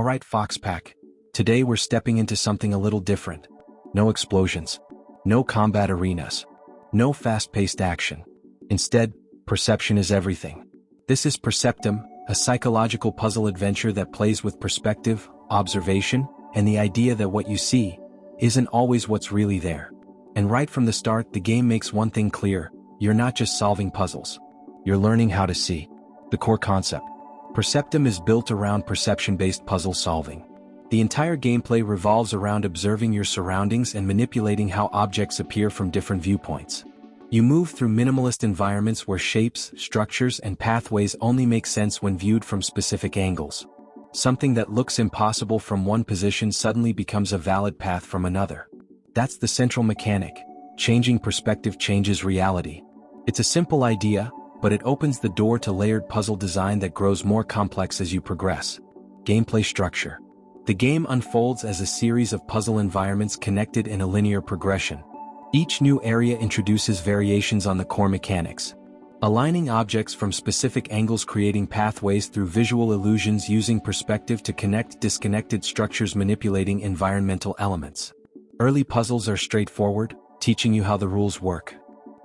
Alright Foxpack, today we're stepping into something a little different. No explosions. No combat arenas. No fast-paced action. Instead, perception is everything. This is Perceptum, a psychological puzzle adventure that plays with perspective, observation, and the idea that what you see isn't always what's really there. And right from the start, the game makes one thing clear: you're not just solving puzzles. You're learning how to see. The core concept. Perceptum is built around perception-based puzzle solving. The entire gameplay revolves around observing your surroundings and manipulating how objects appear from different viewpoints. You move through minimalist environments where shapes, structures, and pathways only make sense when viewed from specific angles. Something that looks impossible from one position suddenly becomes a valid path from another. That's the central mechanic. Changing perspective changes reality. It's a simple idea, but it opens the door to layered puzzle design that grows more complex as you progress. Gameplay structure. The game unfolds as a series of puzzle environments connected in a linear progression. Each new area introduces variations on the core mechanics. Aligning objects from specific angles, creating pathways through visual illusions, using perspective to connect disconnected structures, manipulating environmental elements. Early puzzles are straightforward, teaching you how the rules work.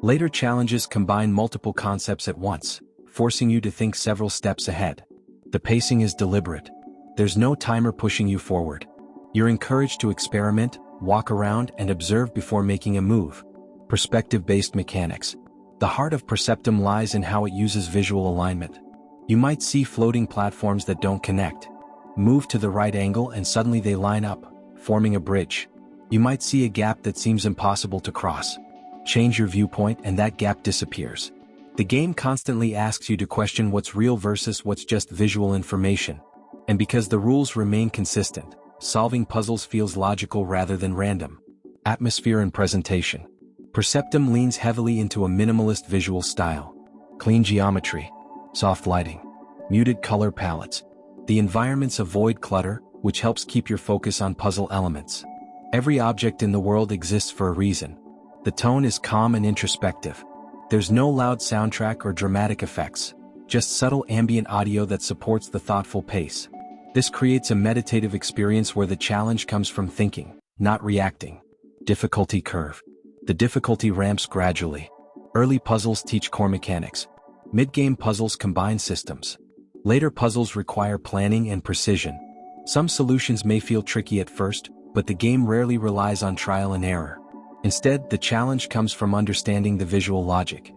Later challenges combine multiple concepts at once, forcing you to think several steps ahead. The pacing is deliberate. There's no timer pushing you forward. You're encouraged to experiment, walk around, and observe before making a move. Perspective-based mechanics. The heart of Perceptum lies in how it uses visual alignment. You might see floating platforms that don't connect. Move to the right angle and suddenly they line up, forming a bridge. You might see a gap that seems impossible to cross. Change your viewpoint and that gap disappears. The game constantly asks you to question what's real versus what's just visual information. And because the rules remain consistent, solving puzzles feels logical rather than random. Atmosphere and presentation. Perceptum leans heavily into a minimalist visual style. Clean geometry, soft lighting, muted color palettes. The environments avoid clutter, which helps keep your focus on puzzle elements. Every object in the world exists for a reason. The tone is calm and introspective. There's no loud soundtrack or dramatic effects, just subtle ambient audio that supports the thoughtful pace. This creates a meditative experience where the challenge comes from thinking, not reacting. Difficulty curve. The difficulty ramps gradually. Early puzzles teach core mechanics. Mid-game puzzles combine systems. Later puzzles require planning and precision. Some solutions may feel tricky at first, but the game rarely relies on trial and error. Instead, the challenge comes from understanding the visual logic.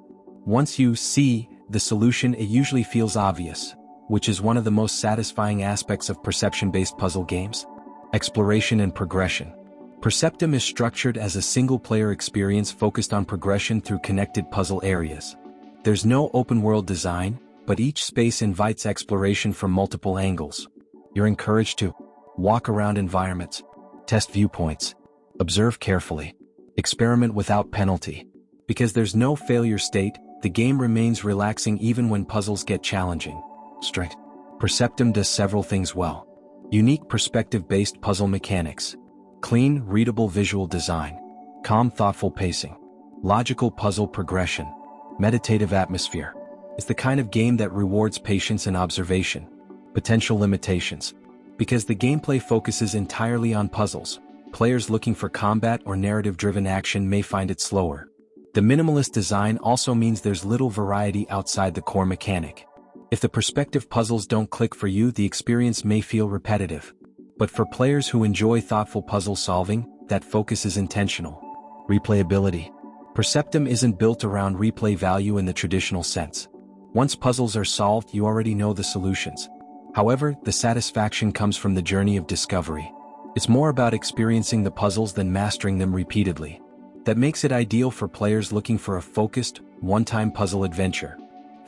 Once you see the solution, it usually feels obvious, which is one of the most satisfying aspects of perception-based puzzle games. Exploration and progression. Perceptum is structured as a single-player experience focused on progression through connected puzzle areas. There's no open-world design, but each space invites exploration from multiple angles. You're encouraged to walk around environments, test viewpoints, observe carefully, experiment without penalty. Because there's no failure state, the game remains relaxing even when puzzles get challenging. Straight. Perceptum does several things well. Unique perspective-based puzzle mechanics. Clean, readable visual design. Calm, thoughtful pacing. Logical puzzle progression. Meditative atmosphere. It's the kind of game that rewards patience and observation. Potential limitations. Because the gameplay focuses entirely on puzzles, players looking for combat or narrative-driven action may find it slower. The minimalist design also means there's little variety outside the core mechanic. If the perspective puzzles don't click for you, the experience may feel repetitive. But for players who enjoy thoughtful puzzle solving, that focus is intentional. Replayability. Perceptum isn't built around replay value in the traditional sense. Once puzzles are solved, you already know the solutions. However, the satisfaction comes from the journey of discovery. It's more about experiencing the puzzles than mastering them repeatedly. That makes it ideal for players looking for a focused, one-time puzzle adventure.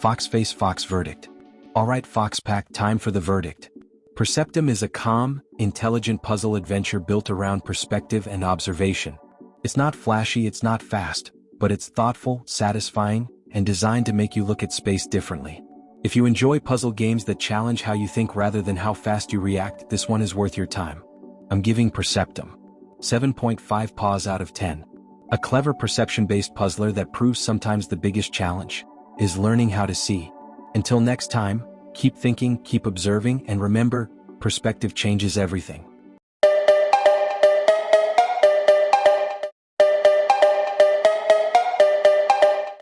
Foxface Fox Verdict. Alright Foxpack, time for the verdict. Perceptum is a calm, intelligent puzzle adventure built around perspective and observation. It's not flashy, it's not fast, but it's thoughtful, satisfying, and designed to make you look at space differently. If you enjoy puzzle games that challenge how you think rather than how fast you react, this one is worth your time. I'm giving Perceptum 7.5 paws out of 10. A clever perception-based puzzler that proves sometimes the biggest challenge is learning how to see. Until next time, keep thinking, keep observing, and remember, Perspective changes everything.